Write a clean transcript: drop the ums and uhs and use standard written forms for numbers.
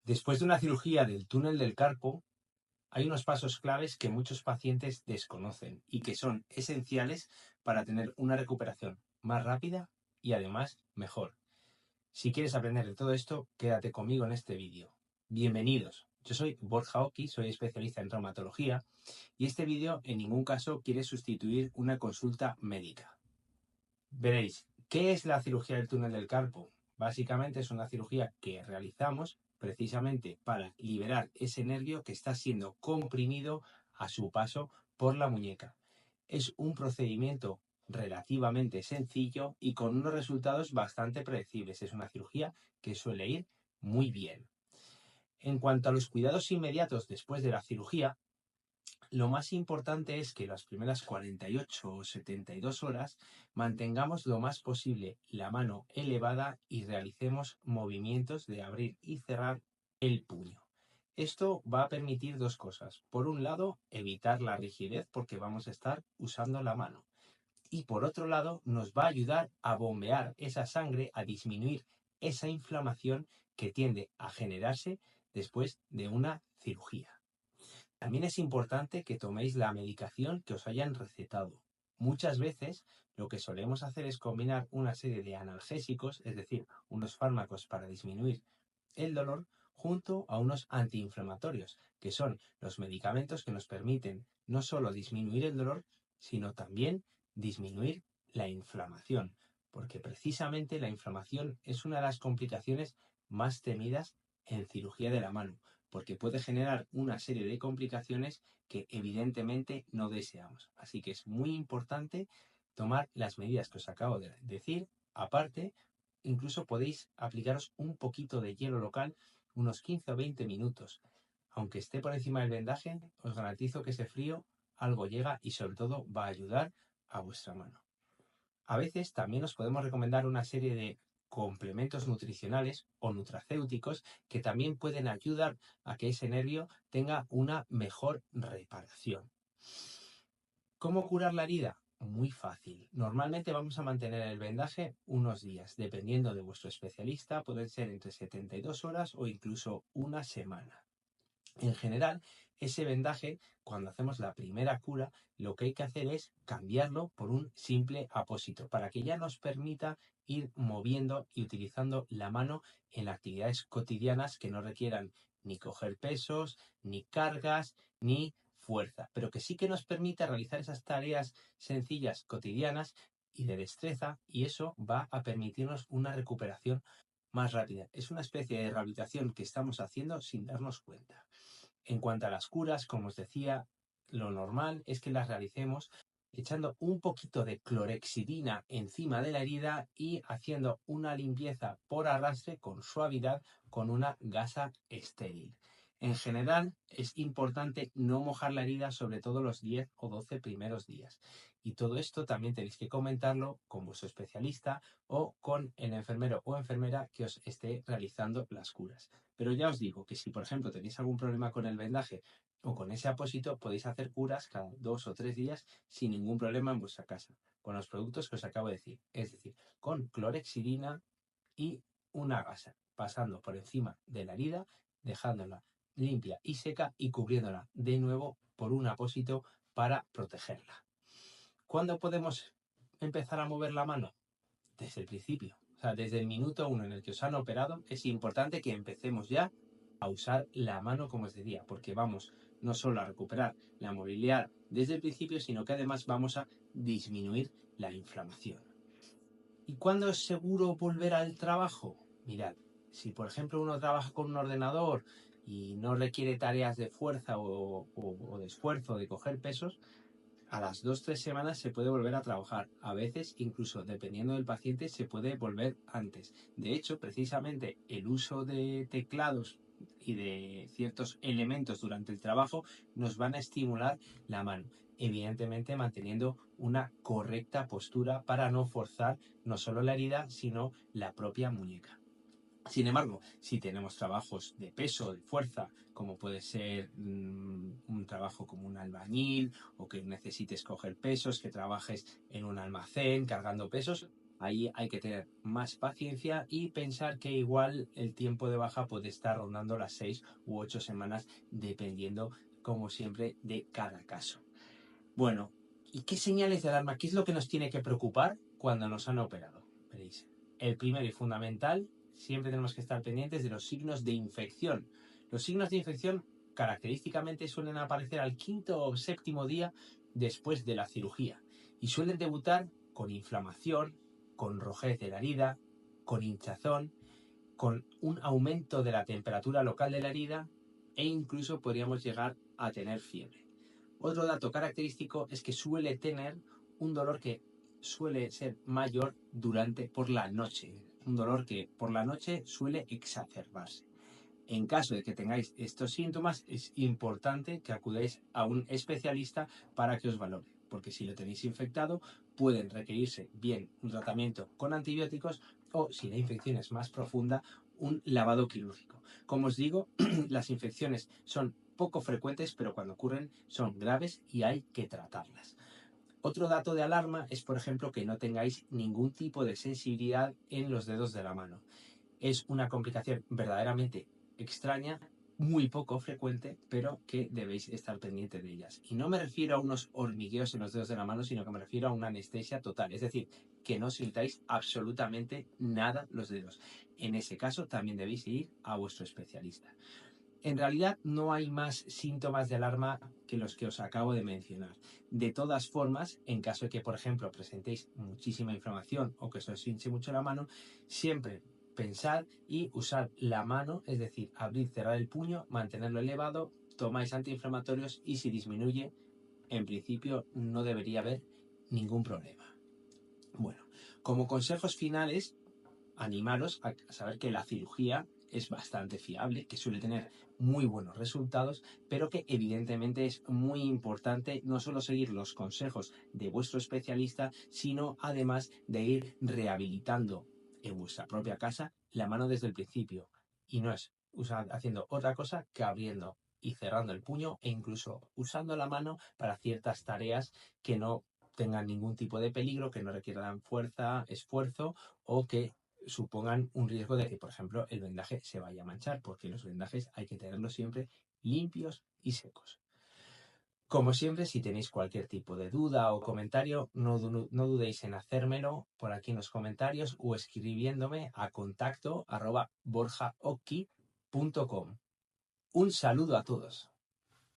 Después de una cirugía del túnel del carpo, hay unos pasos claves que muchos pacientes desconocen y que son esenciales para tener una recuperación más rápida y además mejor. Si quieres aprender de todo esto, quédate conmigo en este vídeo. Bienvenidos. Yo soy Borja Oki, soy especialista en traumatología y este vídeo en ningún caso quiere sustituir una consulta médica. Veréis, ¿qué es la cirugía del túnel del carpo? Básicamente es una cirugía que realizamos precisamente para liberar ese nervio que está siendo comprimido a su paso por la muñeca. Es un procedimiento relativamente sencillo y con unos resultados bastante predecibles. Es una cirugía que suele ir muy bien. En cuanto a los cuidados inmediatos después de la cirugía, lo más importante es que las primeras 48 o 72 horas mantengamos lo más posible la mano elevada y realicemos movimientos de abrir y cerrar el puño. Esto va a permitir dos cosas. Por un lado, evitar la rigidez porque vamos a estar usando la mano. Y por otro lado, nos va a ayudar a bombear esa sangre, a disminuir esa inflamación que tiende a generarse después de una cirugía. También es importante que toméis la medicación que os hayan recetado. Muchas veces lo que solemos hacer es combinar una serie de analgésicos, es decir, unos fármacos para disminuir el dolor, junto a unos antiinflamatorios, que son los medicamentos que nos permiten no solo disminuir el dolor, sino también disminuir la inflamación, porque precisamente la inflamación es una de las complicaciones más temidas en cirugía de la mano, porque puede generar una serie de complicaciones que evidentemente no deseamos. Así que es muy importante tomar las medidas que os acabo de decir. Aparte, incluso podéis aplicaros un poquito de hielo local, unos 15 o 20 minutos. Aunque esté por encima del vendaje, os garantizo que ese frío algo llega y sobre todo va a ayudar a vuestra mano. A veces también os podemos recomendar una serie de complementos nutricionales o nutracéuticos que también pueden ayudar a que ese nervio tenga una mejor reparación. ¿Cómo curar la herida? Muy fácil. Normalmente vamos a mantener el vendaje unos días. Dependiendo de vuestro especialista, pueden ser entre 72 horas o incluso una semana. En general, ese vendaje, cuando hacemos la primera cura, lo que hay que hacer es cambiarlo por un simple apósito, para que ya nos permita ir moviendo y utilizando la mano en actividades cotidianas que no requieran ni coger pesos, ni cargas, ni fuerza, pero que sí que nos permita realizar esas tareas sencillas cotidianas y de destreza, y eso va a permitirnos una recuperación más rápida. Es una especie de rehabilitación que estamos haciendo sin darnos cuenta. En cuanto a las curas, como os decía, lo normal es que las realicemos echando un poquito de clorexidina encima de la herida y haciendo una limpieza por arrastre con suavidad con una gasa estéril. En general, es importante no mojar la herida, sobre todo los 10 o 12 primeros días. Y todo esto también tenéis que comentarlo con vuestro especialista o con el enfermero o enfermera que os esté realizando las curas. Pero ya os digo que si, por ejemplo, tenéis algún problema con el vendaje o con ese apósito, podéis hacer curas cada 2 o 3 días sin ningún problema en vuestra casa, con los productos que os acabo de decir. Es decir, con clorexidina y una gasa, pasando por encima de la herida, dejándola limpia y seca y cubriéndola de nuevo por un apósito para protegerla. ¿Cuándo podemos empezar a mover la mano? Desde el principio. O sea, desde el minuto 1 en el que os han operado, es importante que empecemos ya a usar la mano como os decía, porque vamos no solo a recuperar la movilidad desde el principio, sino que además vamos a disminuir la inflamación. ¿Y cuándo es seguro volver al trabajo? Mirad, si por ejemplo uno trabaja con un ordenador y no requiere tareas de fuerza o de esfuerzo, de coger pesos, a las 2 o 3 semanas se puede volver a trabajar. A veces, incluso dependiendo del paciente, se puede volver antes. De hecho, precisamente el uso de teclados y de ciertos elementos durante el trabajo nos van a estimular la mano, evidentemente manteniendo una correcta postura para no forzar no solo la herida, sino la propia muñeca. Sin embargo, si tenemos trabajos de peso, de fuerza, como puede ser un trabajo como un albañil o que necesites coger pesos, que trabajes en un almacén cargando pesos, Ahí hay que tener más paciencia y pensar que igual el tiempo de baja puede estar rondando las 6 u 8 semanas, dependiendo, como siempre, de cada caso. Bueno, ¿y qué señales de alarma? ¿Qué es lo que nos tiene que preocupar cuando nos han operado? Veréis, el primero y fundamental, siempre tenemos que estar pendientes de los signos de infección. Los signos de infección característicamente suelen aparecer al 5.º o 7.º día después de la cirugía y suelen debutar con inflamación, con rojez de la herida, con hinchazón, con un aumento de la temperatura local de la herida e incluso podríamos llegar a tener fiebre. Otro dato característico es que suele tener un dolor que suele ser mayor por la noche, un dolor que por la noche suele exacerbarse. En caso de que tengáis estos síntomas, es importante que acudáis a un especialista para que os valore, porque si lo tenéis infectado, pueden requerirse bien un tratamiento con antibióticos o, si la infección es más profunda, un lavado quirúrgico. Como os digo, las infecciones son poco frecuentes, pero cuando ocurren son graves y hay que tratarlas. Otro dato de alarma es, por ejemplo, que no tengáis ningún tipo de sensibilidad en los dedos de la mano. Es una complicación verdaderamente extraña, muy poco frecuente, pero que debéis estar pendiente de ellas. Y no me refiero a unos hormigueos en los dedos de la mano, sino que me refiero a una anestesia total. Es decir, que no sintáis absolutamente nada los dedos. En ese caso, también debéis ir a vuestro especialista. En realidad no hay más síntomas de alarma que los que os acabo de mencionar. De todas formas, en caso de que, por ejemplo, presentéis muchísima inflamación o que se os hinche mucho la mano, siempre pensad y usar la mano, es decir, abrir, cerrar el puño, mantenerlo elevado, tomáis antiinflamatorios y si disminuye, en principio no debería haber ningún problema. Bueno, como consejos finales, animaros a saber que la cirugía es bastante fiable, que suele tener muy buenos resultados, pero que evidentemente es muy importante no solo seguir los consejos de vuestro especialista, sino además de ir rehabilitando en vuestra propia casa la mano desde el principio. Y no es haciendo otra cosa que abriendo y cerrando el puño e incluso usando la mano para ciertas tareas que no tengan ningún tipo de peligro, que no requieran fuerza, esfuerzo o que supongan un riesgo de que, por ejemplo, el vendaje se vaya a manchar, porque los vendajes hay que tenerlos siempre limpios y secos. Como siempre, si tenéis cualquier tipo de duda o comentario, no dudéis en hacérmelo por aquí en los comentarios o escribiéndome a contacto@borjaoki.com. Un saludo a todos.